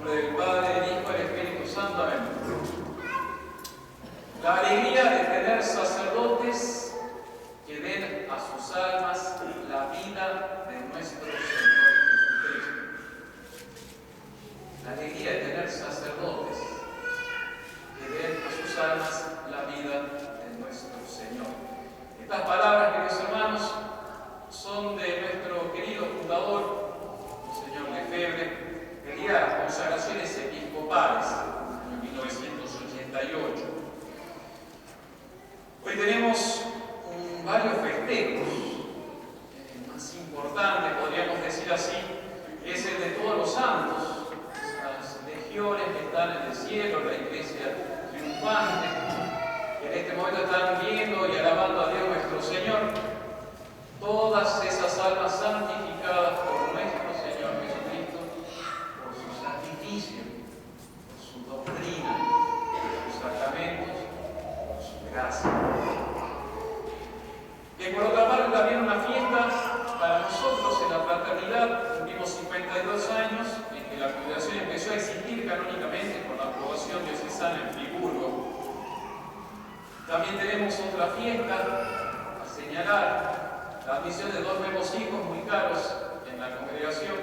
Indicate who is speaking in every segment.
Speaker 1: nombre del Padre, del Hijo y del Espíritu Santo. Amén. La alegría de tener sacerdotes que den a sus almas la vida de nuestro Señor Jesucristo. La alegría de tener sacerdotes que den a sus almas la vida de nuestro Señor. Estas palabras, queridos hermanos, son de nuestro querido fundador, Monseñor Lefebvre, el día de las consagraciones episcopales, en el año 1988. Hoy tenemos varios festejos. El más importante, podríamos decir así, es el de todos los santos, esas legiones que están en el cielo, la iglesia triunfante, que en este momento están viendo y alabando a Dios nuestro Señor. Todas esas almas santificadas por nuestro Señor Jesucristo, por su sacrificio, por su doctrina, por sus sacramentos, por su gracia. Que por otra parte también una fiesta para nosotros en la fraternidad. Cumplimos 52 años en que la congregación empezó a existir canónicamente con la aprobación diocesana en Friburgo. También tenemos otra fiesta a señalar: la admisión de dos nuevos hijos muy caros en la congregación,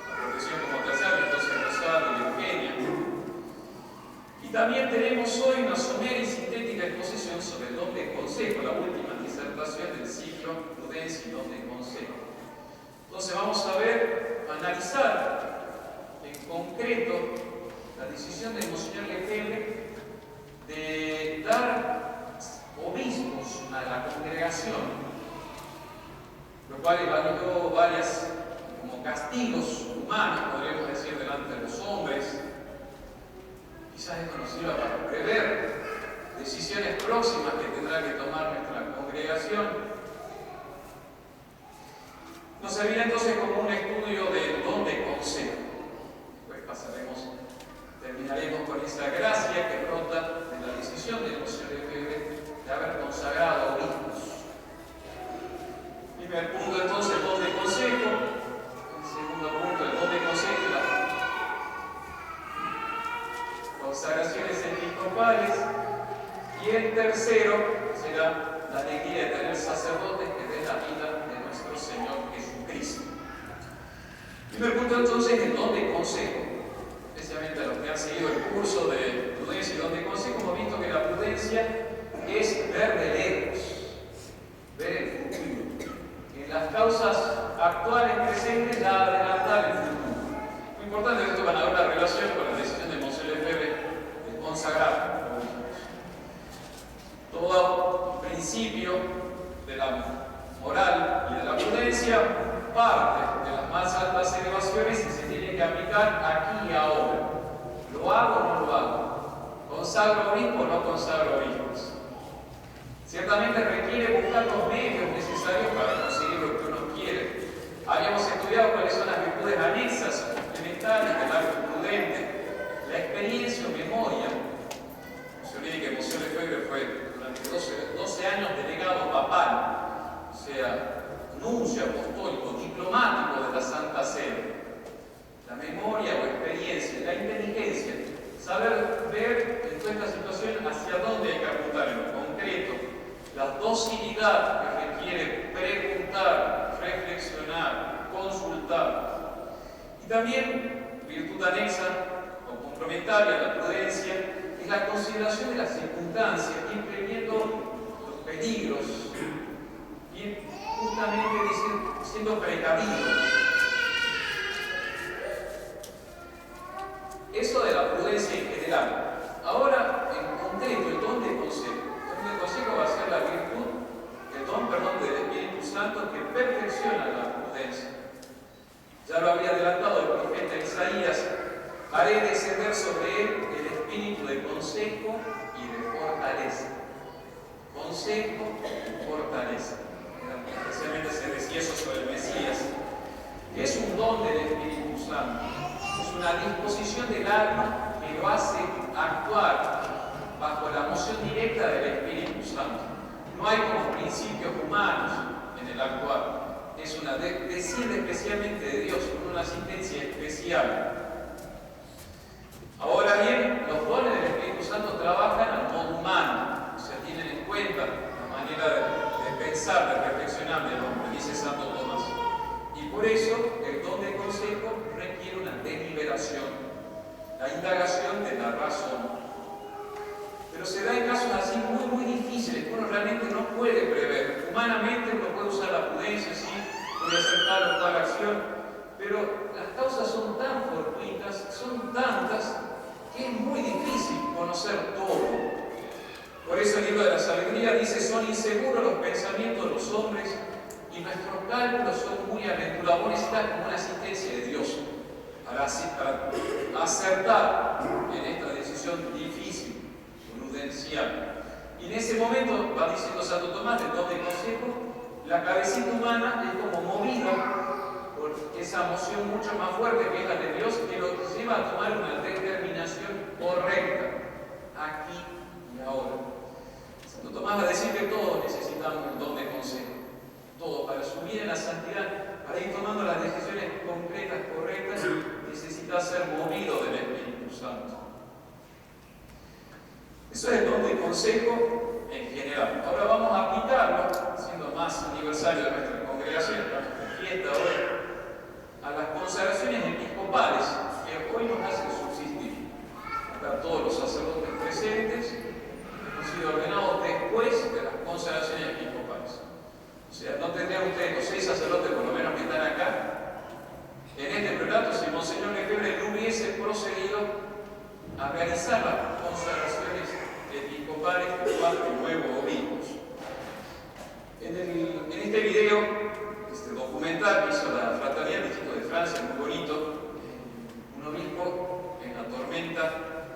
Speaker 1: la protección como tercera, entonces Rosario y Eugenia. Y también tenemos hoy una somera y sintética exposición sobre el don de consejo, la última disertación del ciclo Prudencia y don de consejo. Entonces vamos a ver, a analizar en concreto la decisión del Monseñor Lefebvre de dar obispos a la congregación, lo cual evaluó varias como castigos humanos, podríamos decir, delante de los hombres. Quizás esto nos sirva para prever decisiones próximas que tendrá que tomar nuestra congregación. Nos servirá entonces como un estudio del don de consejo. Después terminaremos con esa gracia que brota de la decisión del Monseñor Lefebvre de haber consagrado obispos. Primer punto, entonces, el don de consejo. El segundo punto, el don de consejo, las consagraciones episcopales. Y el tercero será la alegría de tener sacerdotes que den la vida de nuestro Señor Jesucristo. Primer punto, entonces, el don de consejo. Especialmente a los que han seguido el curso de prudencia y don de consejo, hemos visto que la prudencia es ver de lejos, ver el futuro. Las causas actuales presentes ya adelantar el futuro. Muy importante que esto van a ver la relación con la decisión de Monseñor Lefebvre de consagrar. Todo principio de la moral y de la prudencia parte de las más altas elevaciones y se tiene que aplicar aquí y ahora. ¿Lo hago o no lo hago? ¿Consagro obispos o no consagro obispos? Ciertamente requiere buscar los medios necesarios para conseguir lo que uno quiere. Habíamos estudiado cuáles son las virtudes anexas o complementarias del acto prudente, la experiencia o memoria. No se olvide que Monseñor Lefebvre fue durante 12 años delegado papal, o sea, nuncio apostólico, diplomático de la Santa Sede. La memoria o experiencia, la inteligencia, saber ver en toda esta situación hacia dónde hay que apuntar en lo concreto. La docilidad que requiere preguntar, reflexionar, consultar. Y también, virtud anexa o complementaria a la prudencia, es la consideración de las circunstancias, bien previendo los peligros, bien justamente siendo precavidos. Eso de la prudencia en general. Ahora, en concreto, el don de consejo. El consejo va a ser la virtud, el don, del Espíritu Santo que perfecciona la prudencia. Ya lo había adelantado el profeta Isaías: haré descender sobre él el espíritu de consejo y de fortaleza. Consejo y fortaleza. Especialmente se decía eso sobre el Mesías, que es un don del Espíritu Santo. Es una disposición del alma que lo hace actuar bajo la moción directa del Espíritu Santo. No hay como principios humanos en el actuar. Es una decir especialmente de Dios, con una asistencia especial. la indagación de la razón. Pero se da en casos así muy difíciles que uno realmente no puede prever. Humanamente uno puede usar la prudencia, sí, puede aceptar o tal acción, pero las causas son tan fortuitas, son tantas, que es muy difícil conocer todo. Por eso el libro de la sabiduría dice: son inseguros los pensamientos de los hombres y nuestros cálculos son muy aventurados. Vos necesitas como una asistencia de Dios para acertar en esta decisión difícil, prudencial. Y en ese momento, va diciendo Santo Tomás, de doble consejo, la cabecita humana es como movida por esa emoción mucho más fuerte que es la de Dios, que lo lleva a tomar una determinación correcta, aquí y ahora. Santo Tomás va a decir que todos necesitamos un don de consejo, todos, para subir en la santidad, para ir tomando las decisiones concretas, correctas, necesita ser movido del Espíritu Santo. Eso es el don de consejo en general. Ahora vamos a aplicarlo, siendo más aniversario de nuestra congregación, nuestra fiesta hoy, a las consagraciones episcopales que hoy nos hacen subsistir. Acá todos los sacerdotes presentes han sido ordenados después de las consagraciones episcopales. O sea, no tendrían ustedes los 6 sacerdotes por lo menos que están acá en este relato si Monseñor Lefebvre no hubiese procedido a realizar las consagraciones episcopales de 4 nuevos obispos. En este video, este documental que hizo la Fraternidad del Distrito de Francia, muy bonito, un obispo en la tormenta,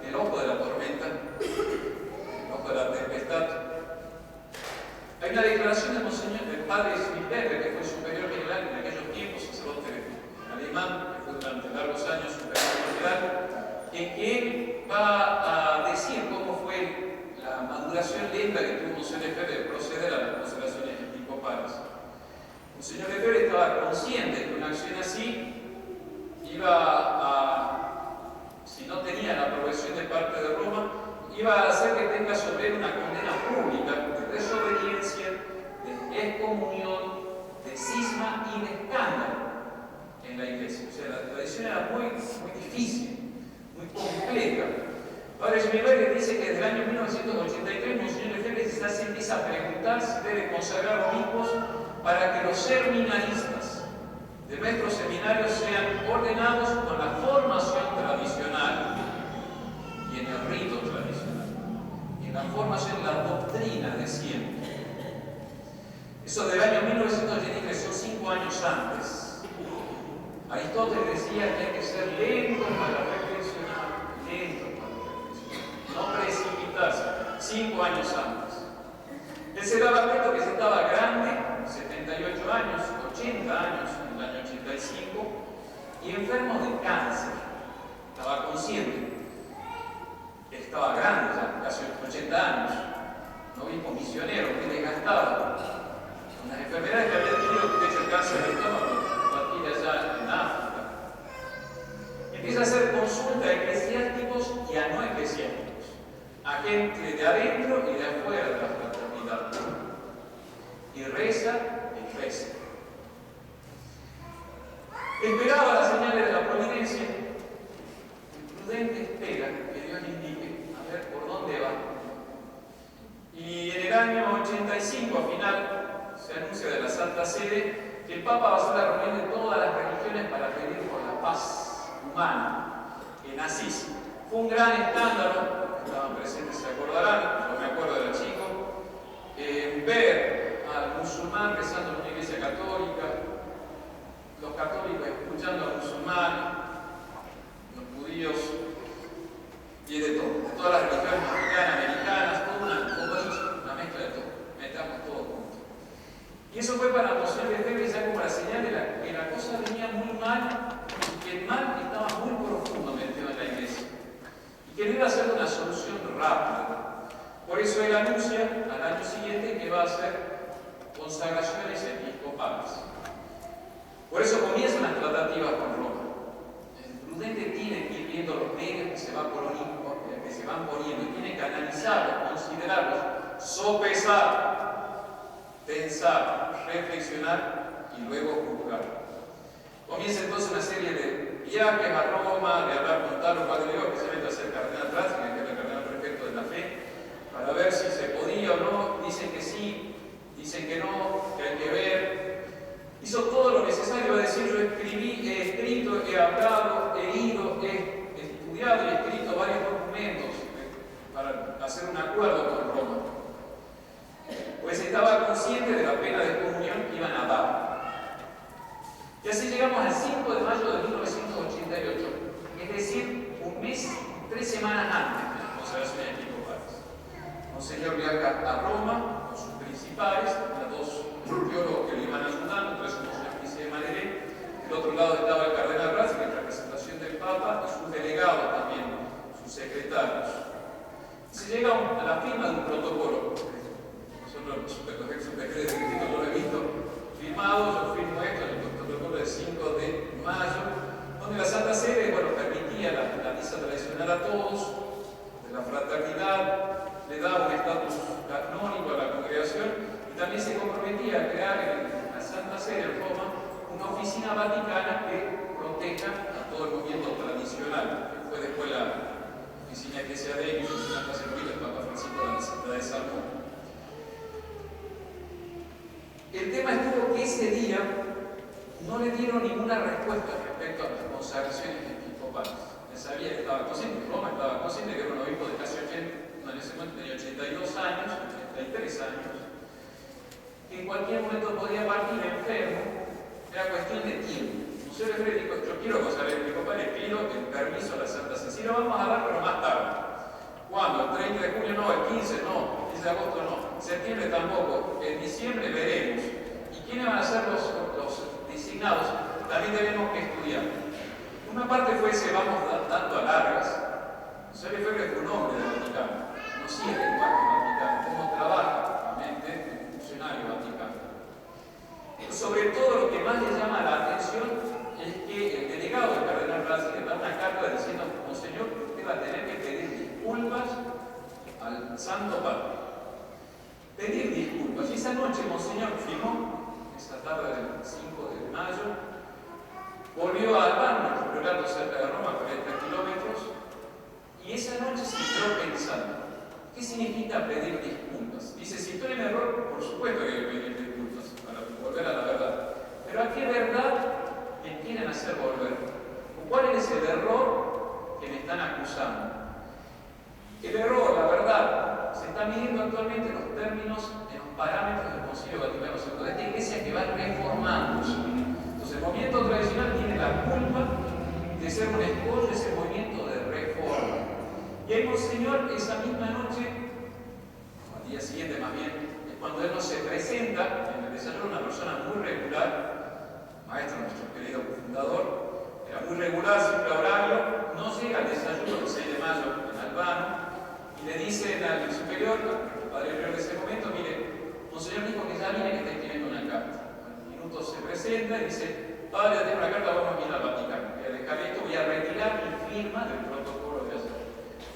Speaker 1: en el ojo de la tormenta, en el ojo de la tempestad. Hay una declaración del Monseñor, del padre Schmidt-Berger, que fue superior general en aquellos tiempos, sacerdote alemán, que fue durante largos años superior general, en que él va a decir cómo fue la maduración lenta que tuvo Monseñor Lefebvre de proceder a las consagraciones episcopales. Monseñor Lefebvre estaba consciente que una acción así iba a, si no tenía la aprobación de parte de Roma, iba a hacer que tenga sobre él una condena pública de desobediencia, de excomunión, de cisma y de escándalo en la iglesia. O sea, la tradición era muy difícil, muy compleja. Padre Schmidt-Berger dice que desde el año 1983 Monseñor Lefebvre se empieza a preguntar si debe consagrar obispos para que los seminaristas de nuestros seminarios sean ordenados con la formación tradicional y en el rito tradicional, y en la formación de la doctrina de siempre. Eso del año 1983 son 5 años antes. Aristóteles decía que hay que ser lento para reflexionar, no precipitarse, 5 años antes. Él se daba cuenta que se estaba grande, 78 años, 80 años en el año 85, y enfermo de cáncer. Estaba consciente. Estaba grande ya, casi 80 años, un obispo misionero, que desgastado, con las enfermedades que había tenido, de hecho el cáncer del estómago, lo tiene allá en África. Empieza a hacer consulta a eclesiásticos y a no eclesiásticos, a gente de adentro y de afuera de la fraternidad. Y reza y reza. Esperaba las señales de la providencia. Prudente espera que Dios le indique a ver por dónde va. Y en el año 85, al final, se anuncia de la Santa Sede que el Papa va a hacer la reunión de todas las religiones para pedir por la paz humana en Asís. Fue un gran escándalo, los que estaban presentes se acordarán, yo me acuerdo de chico, ver al musulmán rezando en una iglesia católica, los católicos escuchando al musulmán, los judíos, y de todo, de todas las religiones africanas, americanas, toda una mezcla de todo, metamos todo junto. Y eso fue para Monseñor Lefebvre ya como la señal de que la cosa venía muy mal, y que el mal estaba muy profundo metido en la iglesia, y que no iba a ser una solución rápida. Por eso él anuncia al año siguiente que va a hacer consagraciones episcopales. Por eso comienzan las tratativas con Roma. El prudente tiene que ir viendo los medios que se van poniendo, y tiene que analizarlos, considerarlos, sopesar, pensar, reflexionar y luego juzgar. Comienza entonces una serie de viajes a Roma, de hablar con tal o cual delegado, especialmente hacer el cardenal Ratzinger, que era el cardenal prefecto de la fe, para ver si se podía o no. Dicen que sí, dicen que no, que hay que ver. Hizo todo lo necesario, va a decir: yo escribí, he escrito, he hablado, he ido, he estudiado y he escrito varios documentos para hacer un acuerdo con Roma. Pues estaba consciente de la pena de excomunión que iban a dar. Y así llegamos al 5 de mayo de 1988, es decir, un mes, 3 semanas antes de las consagraciones episcopales. Monseñor viaja a Roma con sus principales, los dos teólogos que le iban ayudando, entonces el Monseñor Cristian de Madrid. Del otro lado estaba el cardenal Ratzinger en representación del Papa, y sus delegados también, sus secretarios. Se llega a la firma de un protocolo. Nosotros, los superiores de Cristo, yo lo he visto firmado, yo firmo esto, el protocolo del 5 de mayo, donde la Santa Sede, permitía la misa tradicional a todos, de la fraternidad, le daba un estatus canónico a la congregación, y también se comprometía a crear en la Santa Sede, en Roma, una oficina vaticana que proteja a todo el movimiento tradicional, que fue después la oficina Iglesia de Ellos, y Santa Servida, el Papa Francisco la desarmó. El tema estuvo que ese día no le dieron ninguna respuesta respecto a las consagraciones episcopales. Él sabía que estaba consciente, Roma estaba consciente que era un obispo de casi 80, en ese momento tenía 82 años, 83 años, que en cualquier momento podía partir enfermo, era cuestión de tiempo. Monseñor Lefebvre dijo: yo quiero consagrar episcopales, pido el permiso a la Santa Sede. Sí, lo vamos a dar, pero más tarde. ¿Cuándo? ¿El 30 de junio no? ¿El 15? No. ¿El 15 de agosto no? ¿En septiembre tampoco? En diciembre veremos. ¿Y quiénes van a ser los designados? También tenemos que estudiar. Una parte fue ese vamos dando a largas. Monseñor Lefebvre fue un hombre del Vaticano. Conocía el lenguaje vaticano, cómo trabaja la mente del funcionario vaticano. Sobre todo, lo que más le llama la atención es que el delegado del cardenal Ratzinger da una carta diciendo: Monseñor, usted va a tener que pedir disculpas al Santo Padre. Pedir disculpas. Y esa noche Monseñor firmó, esa tarde del 5 de mayo, volvió a Albano, un priorato cerca de Roma, 40 kilómetros, y esa noche se quedó pensando: ¿qué significa pedir disculpas? Dice: si estoy en error, por supuesto que hay que pedir disculpas para volver a la verdad. Pero ¿a qué verdad me quieren hacer volver? ¿O cuál es el error que me están acusando? El error, la verdad, se está midiendo actualmente en los términos, en los parámetros del Concilio Vaticano II, de esta iglesia que va reformándose. Entonces, el movimiento tradicional tiene la culpa de ser un escollo de ese movimiento de reforma. Y el Monseñor, esa misma noche, al día siguiente más bien, es cuando él no se presenta en el desayuno, una persona muy regular, maestro, nuestro querido fundador, era muy regular, siempre horario, no llega al desayuno del 6 de mayo en Albano, y le dicen al superior, al padre superior de ese momento: mire, Monseñor dijo que ya viene, que está escribiendo una carta. Al minuto se presenta y dice: padre, tengo una carta, vamos a ir al Vaticano. Voy a dejar esto, voy a retirar mi firma del protocolo de ayer.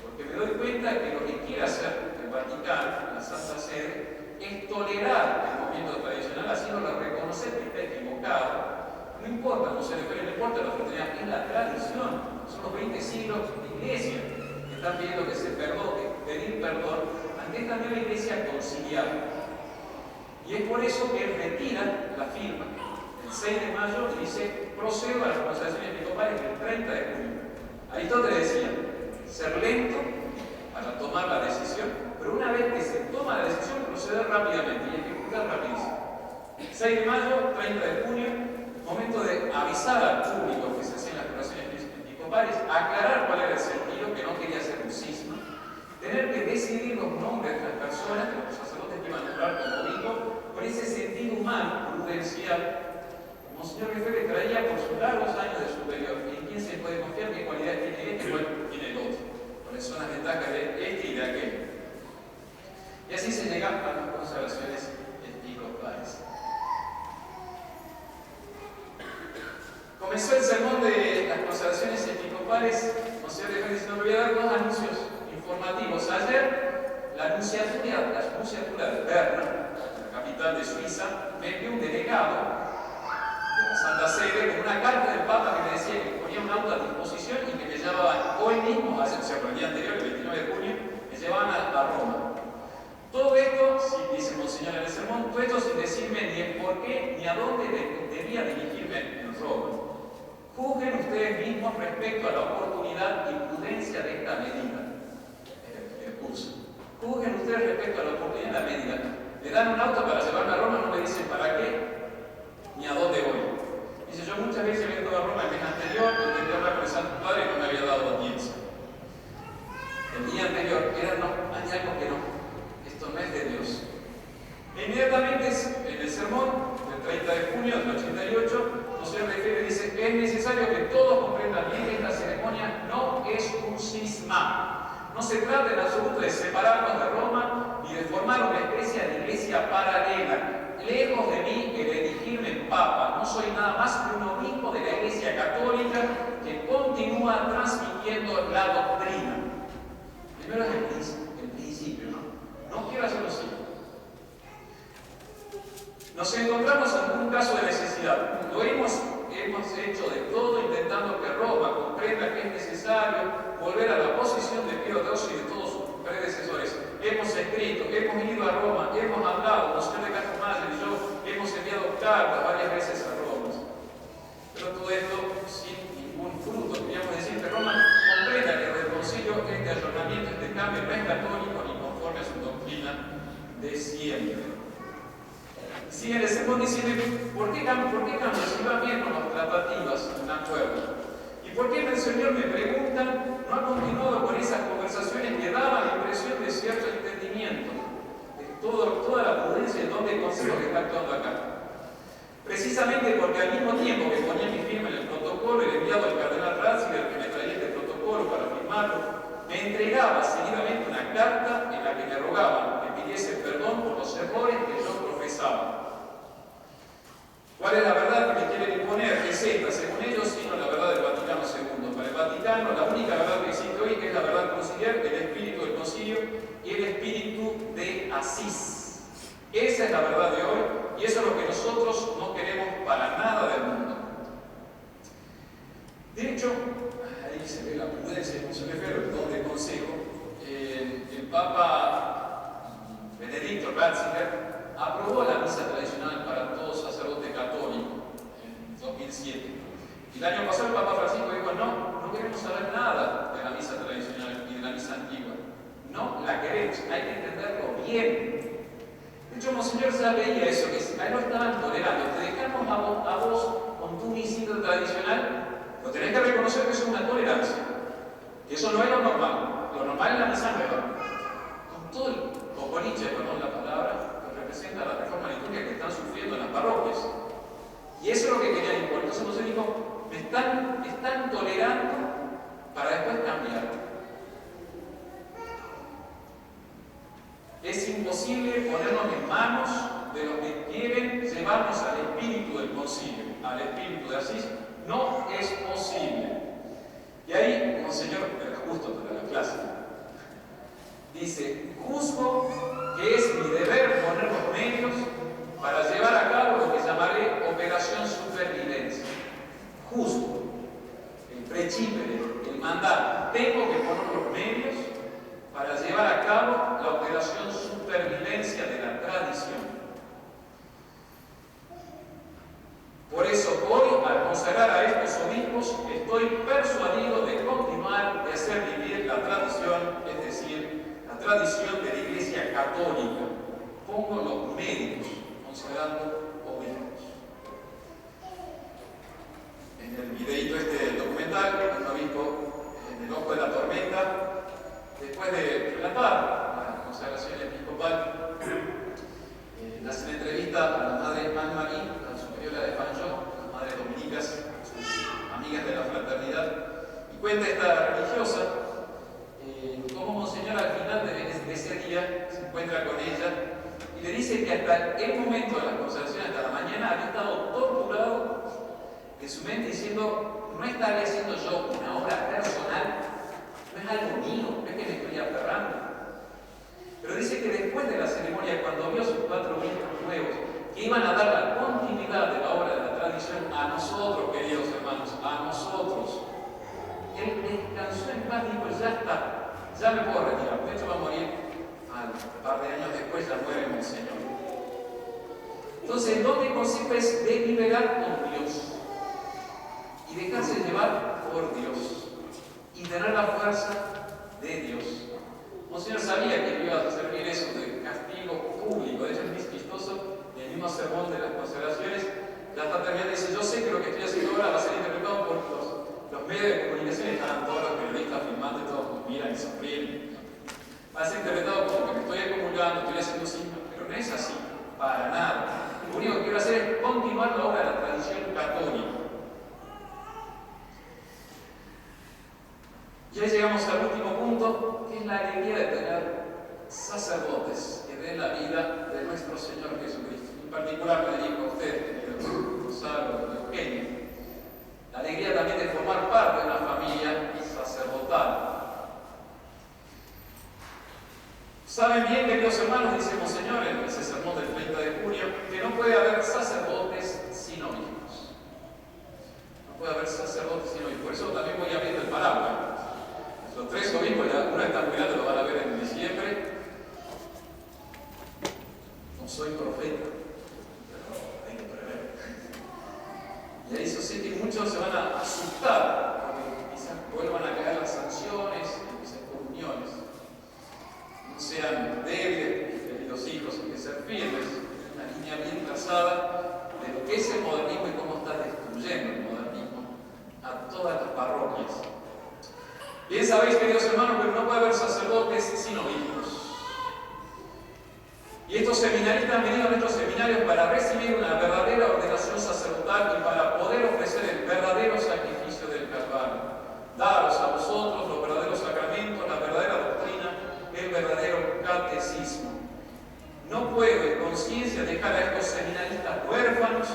Speaker 1: Porque me doy cuenta que lo que quiere hacer el Vaticano, la Santa Sede, es tolerar el movimiento tradicional, haciéndolo reconocer que está equivocado. No importa, Monseñor Lefebvre, no importa la fraternidad, es la tradición. Son los 20 siglos de iglesia que están pidiendo que se perdone, pedir perdón ante esta nueva iglesia conciliar. Y es por eso que él retira la firma el 6 de mayo y dice: procedo a las consagraciones episcopales el 30 de junio. Aristóteles decía: ser lento para tomar la decisión, pero una vez que se toma la decisión, proceder rápidamente y ejecutar rapidísimo. 6 de mayo, 30 de junio, momento de avisar al público que se hacían las consagraciones episcopales, aclarar cuál era el sentido, que no quería ser un cisma, tener que decidir los nombres de las personas, de los sacerdotes que iban a entrar como obispo, con ese sentido humano, prudencial. Monseñor Lefebvre traía por sus largos años de superior: ¿en quién se puede confiar? ¿Qué cualidades tiene este? ¿Cuál tiene el otro? ¿Cuáles son las ventajas de este y de aquel? Y así se llegan a las consagraciones episcopales. Comenzó el sermón de las consagraciones episcopales. Monseñor Lefebvre dice: no, me voy a dar dos anuncios informativos. Ayer, la nunciatura de Berna, la capital de Suiza, me envió un delegado de la Santa Sede con una carta del Papa que me decía que ponía ponía un auto a disposición y que me llevaban hoy mismo, por el día anterior, el 29 de junio, me llevaban a Roma. Todo esto, dice Monseñor en el sermón, todo esto sin decirme ni el por qué ni a dónde debía dirigirme en Roma. Juzguen ustedes mismos respecto a la oportunidad y prudencia de esta medida. El curso. Juzguen ustedes respecto a la oportunidad de la medida. Le dan un auto para llevarme a Roma, no me dicen para qué ni a dónde voy. Dice, yo muchas veces he ido a Roma el mes anterior, intenté hablar con el Santo Padre y no me había dado audiencia. El día anterior, hay algo que no, esto no es de Dios. E inmediatamente en el sermón del 30 de junio del 88, Monseñor Lefebvre dice, es necesario que todos comprendan bien que esta ceremonia no es un cisma. No se trata en absoluto de separarnos de Roma ni de formar una especie de iglesia paralela. Lejos de mí el elegirme en Papa, no soy nada más que un obispo de la Iglesia Católica que continúa transmitiendo la doctrina. Primero es el principio, ¿no? No quiero hacerlo así. Nos encontramos ante un caso de necesidad. Lo hemos hecho de todo intentando que Roma comprenda que es necesario volver a la posición de Pío XII y de todos sus predecesores. Hemos escrito, hemos ido a Roma, hemos hablado, Monseñor de Castro Mayer y yo hemos enviado cartas varias veces a Roma. Pero todo esto sin ningún fruto. Queríamos decir que Roma comprenda que el concilio este ayornamiento, este cambio no es católico ni conforme a su doctrina de siempre. Sigue el sermón diciendo, ¿por qué cambio? Si va bien con las tratativas, un acuerdo. ¿Y por qué el Señor me pregunta, no ha continuado con esas conversaciones que daban la impresión de cierto entendimiento? Toda la prudencia de donde considero que está actuando acá. Precisamente porque al mismo tiempo que ponía mi firma en el protocolo y le enviado al cardenal Ratzinger que me traía este protocolo para firmarlo, me entregaba seguidamente una carta en la que me rogaban que pidiese perdón por los errores que yo profesaba. ¿Cuál es la verdad que me quieren imponer? Es esta, según ellos, sino la verdad del Vaticano II. Para el Vaticano, la única verdad que existe hoy es la verdad conciliar, el espíritu del concilio y el espíritu de Asís. Esa es la verdad de hoy y eso es lo que nosotros no queremos para nada del mundo. De hecho, ahí se ve la prudencia de Monseñor Lefebvre, el don de consejo. El Papa Benedicto Ratzinger aprobó la misa tradicional para todo sacerdote católico en 2007. Y el año pasado el Papa Francisco dijo, no queremos saber nada de la misa tradicional y de la misa antigua. No la queremos, hay que entenderlo bien. De hecho, Monseñor ya veía eso, que ahí lo estaban tolerando. Te dejamos a vos con tu misita tradicional, lo tenés que reconocer que eso es una tolerancia. Que eso no es lo normal. Lo normal es la misa nueva. Con todo el cocoliche, perdón la palabra, representa la reforma litúrgica que están sufriendo en las parroquias. Y eso es lo que querían imponer. Entonces Monseñor dijo, me están tolerando para después cambiar. Es imposible ponernos en manos de los que quieren llevarnos al espíritu del concilio, al espíritu de Asís. No es posible. Y ahí, Monseñor, justo para la clase, dice, juzgo que es mi deber poner los medios para llevar a cabo lo que llamaré operación supervivencia. Justo, el prechípere, el mandato. Tengo que poner los medios para llevar a cabo la operación supervivencia de la tradición. Por eso hoy, al consagrar a estos obispos, estoy persuadido de continuar, de hacer vivir la tradición, es decir, la tradición de la Iglesia Católica. Pongo los medios, consagrando obispos. En el videíto del documental, el obispo en el ojo de la tormenta, después de relatar la consagración episcopal, le hacen entrevista a la madre Anne-Marie, la superiora de Fanchon, las madres dominicas, sus amigas de la fraternidad, y cuenta esta religiosa cómo Monseñor al final de ese día se encuentra con ella y le dice que hasta el momento de la consagración, hasta la mañana, había estado torturado en su mente diciendo, no estaré haciendo yo una obra personal, no es algo mío, no es que me estoy aferrando. Pero dice que después de la ceremonia, cuando vio a sus 4 obispos nuevos, que iban a dar la continuidad de la obra de la tradición a nosotros, queridos hermanos, a nosotros, descansó en paz, dijo, ya está, ya me puedo retirar. De hecho va a morir un par de años después, ya muere Monseñor. Entonces, el don de consejo es deliberar con Dios y dejarse llevar por Dios y tener la fuerza de Dios. Monseñor sabía que iba a servir eso de castigo público. De hecho, es muy chistoso, en el mismo sermón de las consagraciones, ya está terminando y dice, yo sé que lo que estoy haciendo ahora va a ser interpretado por los medios de comunicación, estaban todos los periodistas filmando y todos nos miran y sonríen. Va a ser interpretado como que me estoy acumulando, estoy haciendo signos, pero no es así, para nada. Lo único que quiero hacer es continuar la obra de la tradición católica. Ya llegamos al último punto, que es la alegría de tener sacerdotes que den la vida de nuestro Señor Jesucristo. En particular le digo a usted, querido Gonzalo y Eugenio, la alegría también de formar parte de una familia sacerdotal. Saben bien, queridos hermanos, dice Monseñor en ese sermón del 30 de junio, que no puede haber sacerdotes sin obispos. No puede haber sacerdotes sin obispos. Por eso también voy abriendo el paraguas. Los tres obispos, uno está muy grande, lo van a ver en diciembre. No soy profeta, pero hay que prever. Y ahí yo sé que muchos se van a asustar, porque quizás vuelvan a caer las sanciones y las excomuniones. No sean débiles, queridos hijos, hay que ser firmes. Una línea bien trazada de lo que es el modernismo y cómo está destruyendo el modernismo a todas las parroquias. Bien sabéis, queridos hermanos, que no puede haber sacerdotes sin obispos. Y estos seminaristas han venido a nuestros seminarios para recibir una verdadera ordenación sacerdotal y para poder ofrecer el verdadero sacrificio del Calvario. Daros a vosotros los verdaderos sacramentos, la verdadera doctrina, el verdadero catecismo. No puedo en conciencia dejar a estos seminaristas huérfanos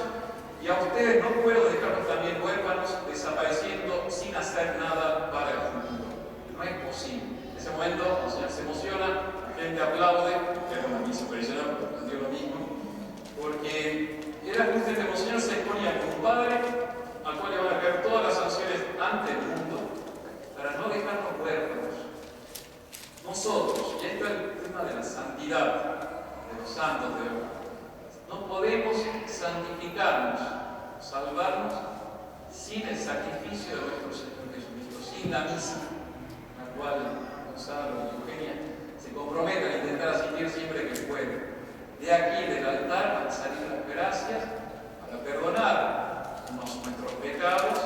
Speaker 1: y a ustedes no puedo dejarlos también huérfanos desapareciendo sin hacer nada para el futuro. No es posible. En ese momento el Señor se emociona, la gente aplaude, pero la misa tradicional dio lo mismo, porque era justamente el Señor se exponía como un padre al cual le van a caer todas las sanciones ante el mundo para no dejarnos huérfanos. Nosotros, y esto es el tema de la santidad de los santos de hoy, no podemos santificarnos, salvarnos sin el sacrificio de nuestro Señor Jesucristo, sin la misa, a la cual Gonzalo y Eugenia se comprometen a intentar asistir siempre que pueden. De aquí, del altar, van a salir las gracias para perdonarnos nuestros pecados,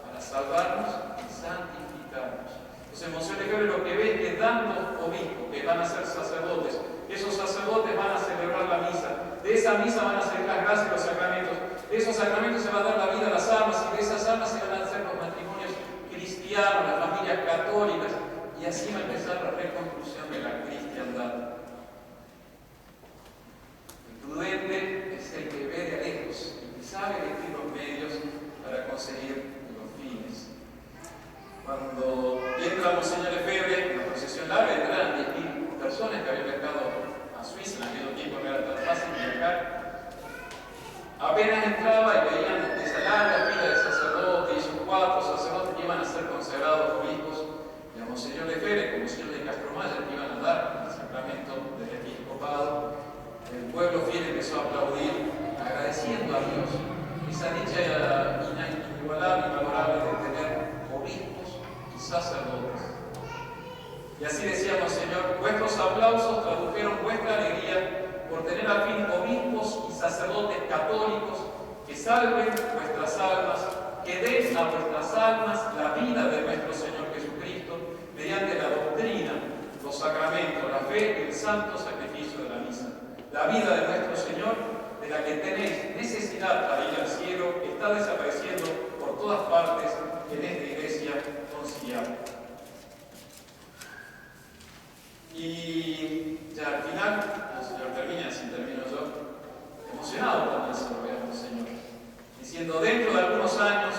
Speaker 1: para salvarnos y santificarnos. Entonces, Monseñor Gregorio lo que ve es que dando obispos que van a ser sacerdotes, esos sacerdotes van a celebrar la misa, de esa misa van a salir las gracias y los sacramentos, de esos sacramentos se va a dar la vida a las almas y de esas almas se van a hacer los matrimonios cristianos, las familias católicas, y así va a empezar la reconstrucción de la cristiandad. El prudente es el que ve de lejos y que sabe elegir los medios para conseguir los fines. Cuando entra Monseñor Lefebvre en la procesión larga, entraron 10.000 personas que habían viajado a Suiza, en aquel tiempo no era tan fácil viajar. Apenas entraba y veían esa larga fila de sacerdotes y esos 4 sacerdotes que iban a ser consagrados obispos, y a Monseñor Lefebvre, como Monseñor de Castromaya, que iban a dar el sacramento del episcopado. El pueblo fiel empezó a aplaudir, agradeciendo a Dios esa dicha inigualable y valorable de tener obispos y sacerdotes. Y así decía Monseñor, vuestros aplausos tradujeron vuestra alegría por tener al fin obispos y sacerdotes católicos que salven vuestras almas, que den a vuestras almas la vida de nuestro Señor Jesucristo mediante la doctrina, los sacramentos, la fe y el santo sacrificio de la misa. La vida de nuestro Señor, de la que tenéis necesidad para ir al cielo, está desapareciendo por todas partes en esta iglesia conciliar. Y ya al final, el Señor termina, así termino yo, emocionado también se lo vea al Señor, diciendo, dentro de algunos años,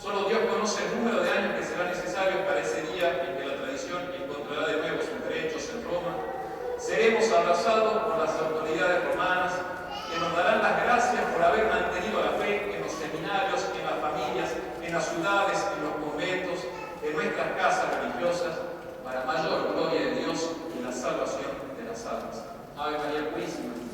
Speaker 1: solo Dios conoce el número de años que será necesario para ese día en que la tradición encontrará de nuevo sus derechos en Roma, seremos abrazados por las autoridades romanas que nos darán las gracias por haber mantenido la fe en los seminarios, en las familias, en las ciudades, en los conventos, de nuestras casas religiosas para mayor gloria de Dios y la salvación de las almas. Ave María Purísima.